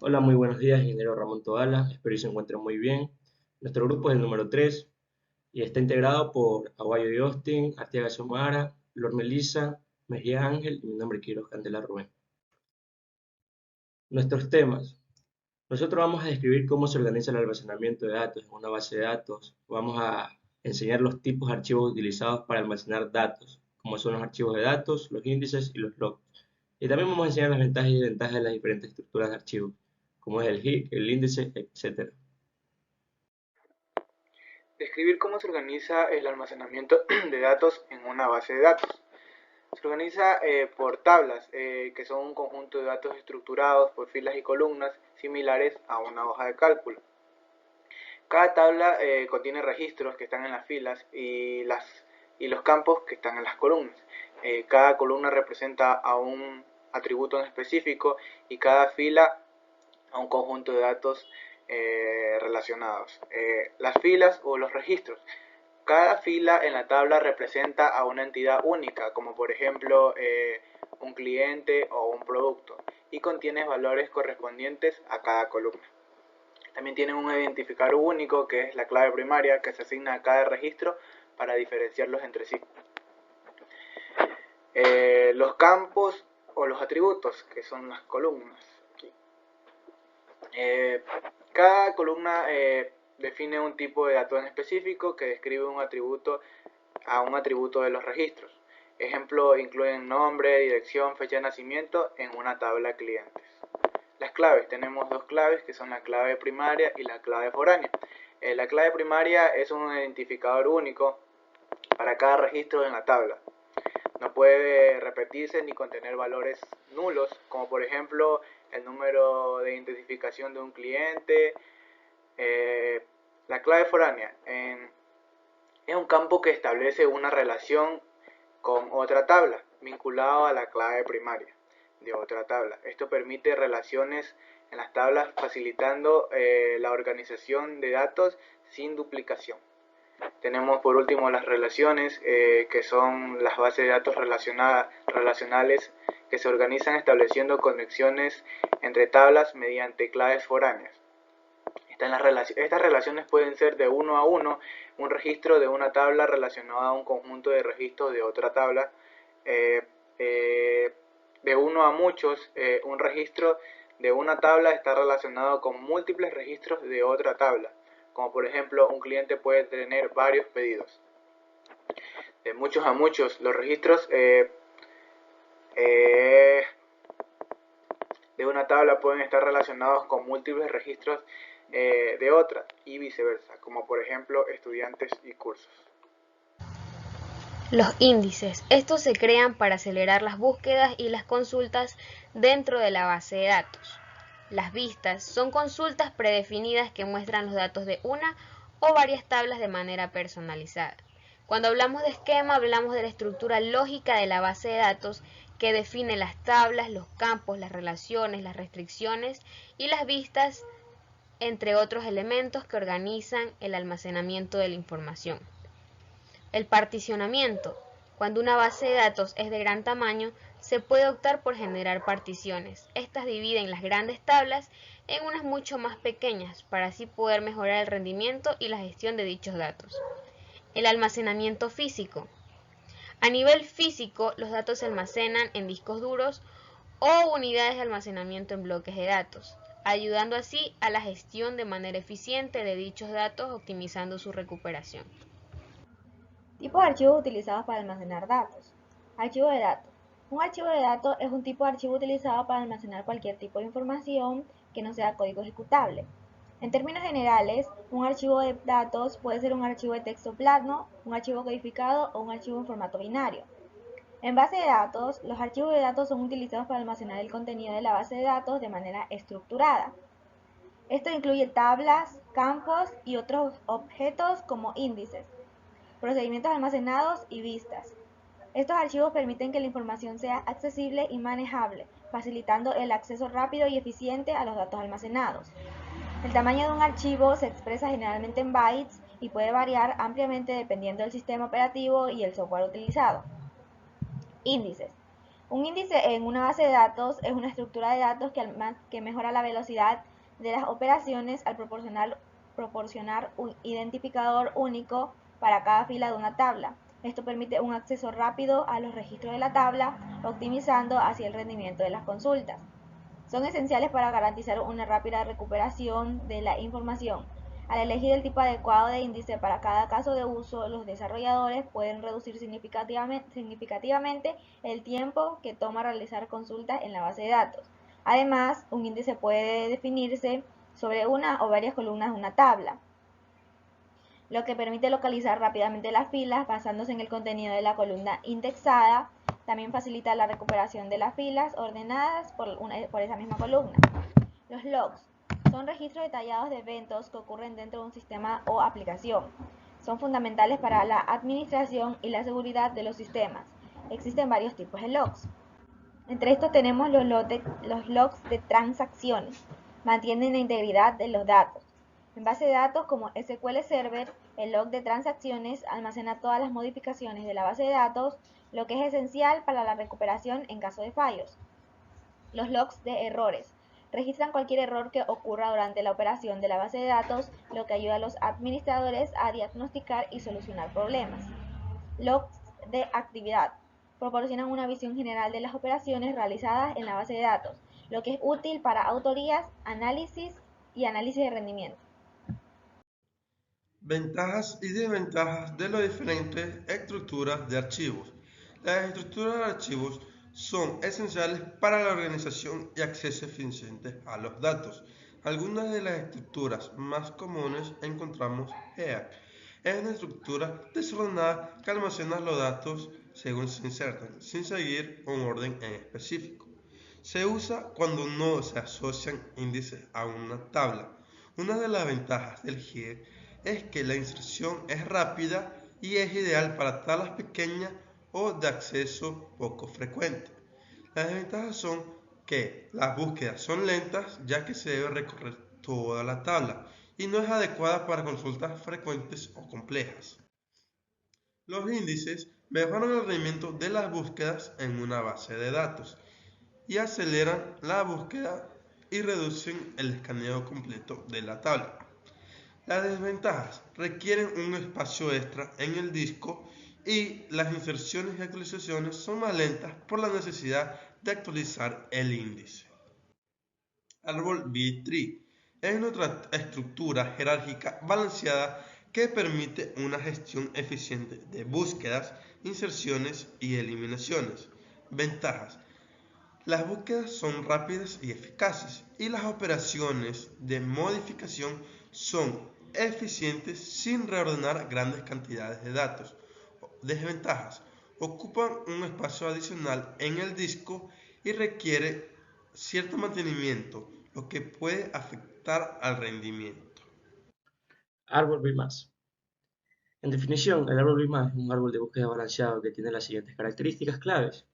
Hola, muy buenos días, ingeniero Ramón Toala. Espero que se encuentren muy bien. Nuestro grupo es el número 3 y está integrado por Aguayo y Austin, Arteaga Xiomara, Lor Melissa, Mejía Ángel y mi nombre es Quiroz Candela Rubén. Nuestros temas. Nosotros vamos a describir cómo se organiza el almacenamiento de datos en una base de datos. Vamos a enseñar los tipos de archivos utilizados para almacenar datos, como son los archivos de datos, los índices y los logs. Y también vamos a enseñar las ventajas y desventajas de las diferentes estructuras de archivos, como es el heap, el índice, etc. Describir cómo se organiza el almacenamiento de datos en una base de datos. Se organiza por tablas, que son un conjunto de datos estructurados por filas y columnas similares a una hoja de cálculo. Cada tabla contiene registros que están en las filas y los campos que están en las columnas. Cada columna representa a un atributo en específico y cada fila a un conjunto de datos relacionados. Las filas o los registros. Cada fila en la tabla representa a una entidad única, como por ejemplo un cliente o un producto, y contiene valores correspondientes a cada columna. También tienen un identificador único, que es la clave primaria, que se asigna a cada registro para diferenciarlos entre sí. Los campos o los atributos, que son las columnas. Aquí. Cada columna define un tipo de dato en específico que describe un atributo a un atributo de los registros. Ejemplo, incluyen nombre, dirección, fecha de nacimiento en una tabla clientes. Las claves, tenemos dos claves que son la clave primaria y la clave foránea. La clave primaria es un identificador único para cada registro en la tabla. No puede repetirse ni contener valores nulos, como por ejemplo el número de identificación de un cliente. La clave foránea es un campo que establece una relación con otra tabla, vinculado a la clave primaria de otra tabla. Esto permite relaciones en las tablas, facilitando la organización de datos sin duplicación. Tenemos por último las relaciones, que son las bases de datos relacionales que se organizan estableciendo conexiones entre tablas mediante claves foráneas. Estas relaciones pueden ser de uno a uno, un registro de una tabla relacionado a un conjunto de registros de otra tabla, eh, de uno a muchos, un registro de una tabla está relacionado con múltiples registros de otra tabla, como por ejemplo un cliente puede tener varios pedidos. De muchos a muchos, los registros eh, de una tabla pueden estar relacionados con múltiples registros de otra y viceversa, como por ejemplo estudiantes y cursos. Los índices. Estos se crean para acelerar las búsquedas y las consultas dentro de la base de datos. Las vistas son consultas predefinidas que muestran los datos de una o varias tablas de manera personalizada. Cuando hablamos de esquema, hablamos de la estructura lógica de la base de datos que define las tablas, los campos, las relaciones, las restricciones y las vistas, entre otros elementos que organizan el almacenamiento de la información. El particionamiento. Cuando una base de datos es de gran tamaño, se puede optar por generar particiones. Estas dividen las grandes tablas en unas mucho más pequeñas para así poder mejorar el rendimiento y la gestión de dichos datos. El almacenamiento físico. A nivel físico, los datos se almacenan en discos duros o unidades de almacenamiento en bloques de datos, ayudando así a la gestión de manera eficiente de dichos datos, optimizando su recuperación. Tipos de archivos utilizados para almacenar datos. Archivo de datos. Un archivo de datos es un tipo de archivo utilizado para almacenar cualquier tipo de información que no sea código ejecutable. En términos generales, un archivo de datos puede ser un archivo de texto plano, un archivo codificado o un archivo en formato binario. En base de datos, los archivos de datos son utilizados para almacenar el contenido de la base de datos de manera estructurada. Esto incluye tablas, campos y otros objetos como índices, procedimientos almacenados y vistas. Estos archivos permiten que la información sea accesible y manejable, facilitando el acceso rápido y eficiente a los datos almacenados. El tamaño de un archivo se expresa generalmente en bytes y puede variar ampliamente dependiendo del sistema operativo y el software utilizado. Índices. Un índice en una base de datos es una estructura de datos que mejora la velocidad de las operaciones al proporcionar un identificador único para cada fila de una tabla. Esto permite un acceso rápido a los registros de la tabla, optimizando así el rendimiento de las consultas. Son esenciales para garantizar una rápida recuperación de la información. Al elegir el tipo adecuado de índice para cada caso de uso, los desarrolladores pueden reducir significativamente el tiempo que toma realizar consultas en la base de datos. Además, un índice puede definirse sobre una o varias columnas de una tabla, lo que permite localizar rápidamente las filas basándose en el contenido de la columna indexada. También facilita la recuperación de las filas ordenadas por esa misma columna. Los logs son registros detallados de eventos que ocurren dentro de un sistema o aplicación. Son fundamentales para la administración y la seguridad de los sistemas. Existen varios tipos de logs. Entre estos tenemos los logs de transacciones. Mantienen la integridad de los datos. En base de datos como SQL Server, el log de transacciones almacena todas las modificaciones de la base de datos, lo que es esencial para la recuperación en caso de fallos. Los logs de errores registran cualquier error que ocurra durante la operación de la base de datos, lo que ayuda a los administradores a diagnosticar y solucionar problemas. Logs de actividad proporcionan una visión general de las operaciones realizadas en la base de datos, lo que es útil para auditorías, análisis y análisis de rendimiento. Ventajas y desventajas de las diferentes estructuras de archivos. Las estructuras de archivos son esenciales para la organización y acceso eficiente a los datos. Algunas de las estructuras más comunes encontramos EAC. Es una estructura desordenada que almacena los datos según se insertan, sin seguir un orden en específico. Se usa cuando no se asocian índices a una tabla. Una de las ventajas del GIEC es que la inserción es rápida y es ideal para tablas pequeñas o de acceso poco frecuente. Las desventajas son que las búsquedas son lentas, ya que se debe recorrer toda la tabla y no es adecuada para consultas frecuentes o complejas. Los índices mejoran el rendimiento de las búsquedas en una base de datos y aceleran la búsqueda y reducen el escaneo completo de la tabla. Las desventajas requieren un espacio extra en el disco y las inserciones y actualizaciones son más lentas por la necesidad de actualizar el índice. Árbol B-Tree es nuestra estructura jerárquica balanceada que permite una gestión eficiente de búsquedas, inserciones y eliminaciones. Ventajas. Las búsquedas son rápidas y eficaces y las operaciones de modificación son eficientes sin reordenar grandes cantidades de datos. Desventajas. Ocupan un espacio adicional en el disco y requiere cierto mantenimiento, lo que puede afectar al rendimiento. Árbol B+. En definición, el árbol B+, es un árbol de búsqueda balanceado que tiene las siguientes características claves.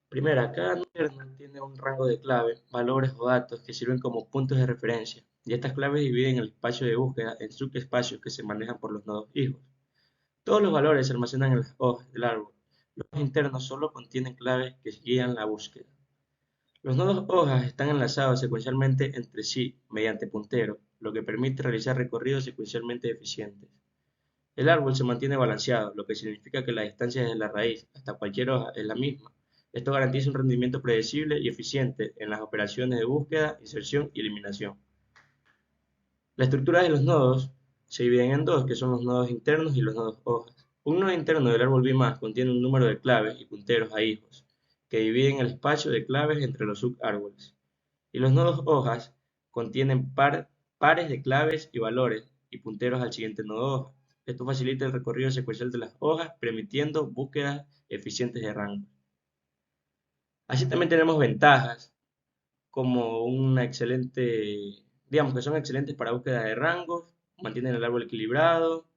Primera, cada interno tiene un rango de clave, valores o datos que sirven como puntos de referencia, y estas claves dividen el espacio de búsqueda en subespacios que se manejan por los nodos hijos. Todos los valores se almacenan en las hojas del árbol. Los nodos internos solo contienen claves que guían la búsqueda. Los nodos hojas están enlazados secuencialmente entre sí mediante puntero, lo que permite realizar recorridos secuencialmente eficientes. El árbol se mantiene balanceado, lo que significa que la distancia desde la raíz hasta cualquier hoja es la misma. Esto garantiza un rendimiento predecible y eficiente en las operaciones de búsqueda, inserción y eliminación. La estructura de los nodos se dividen en dos, que son los nodos internos y los nodos hojas. Un nodo interno del árbol B+, contiene un número de claves y punteros a hijos, que dividen el espacio de claves entre los subárboles. Y los nodos hojas contienen pares de claves y valores y punteros al siguiente nodo hoja. Esto facilita el recorrido secuencial de las hojas, permitiendo búsquedas eficientes de rango. Así también tenemos ventajas, como digamos que son excelentes para búsqueda de rangos, mantienen el árbol equilibrado,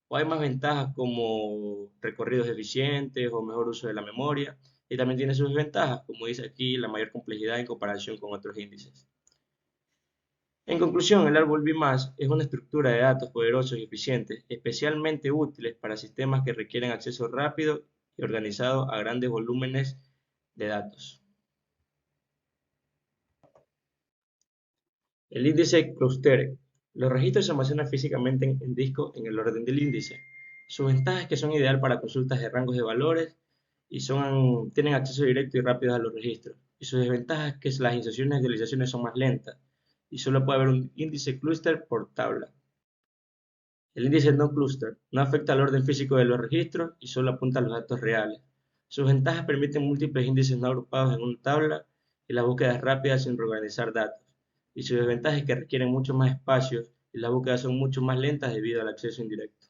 o hay más ventajas como recorridos eficientes o mejor uso de la memoria, y también tiene sus desventajas, como dice aquí, la mayor complejidad en comparación con otros índices. En conclusión, el árbol B+, es una estructura de datos poderosos y eficientes, especialmente útiles para sistemas que requieren acceso rápido y organizado a grandes volúmenes de datos. El índice cluster. Los registros se almacenan físicamente en disco en el orden del índice. Su ventaja es que son ideal para consultas de rangos de valores y tienen acceso directo y rápido a los registros. Y su desventaja es que las inserciones y actualizaciones son más lentas y solo puede haber un índice cluster por tabla. El índice no cluster no afecta al orden físico de los registros y solo apunta a los datos reales. Sus ventajas permiten múltiples índices no agrupados en una tabla y la búsqueda es rápida sin reorganizar datos. Y su desventaja es que requieren mucho más espacios y las búsquedas son mucho más lentas debido al acceso indirecto.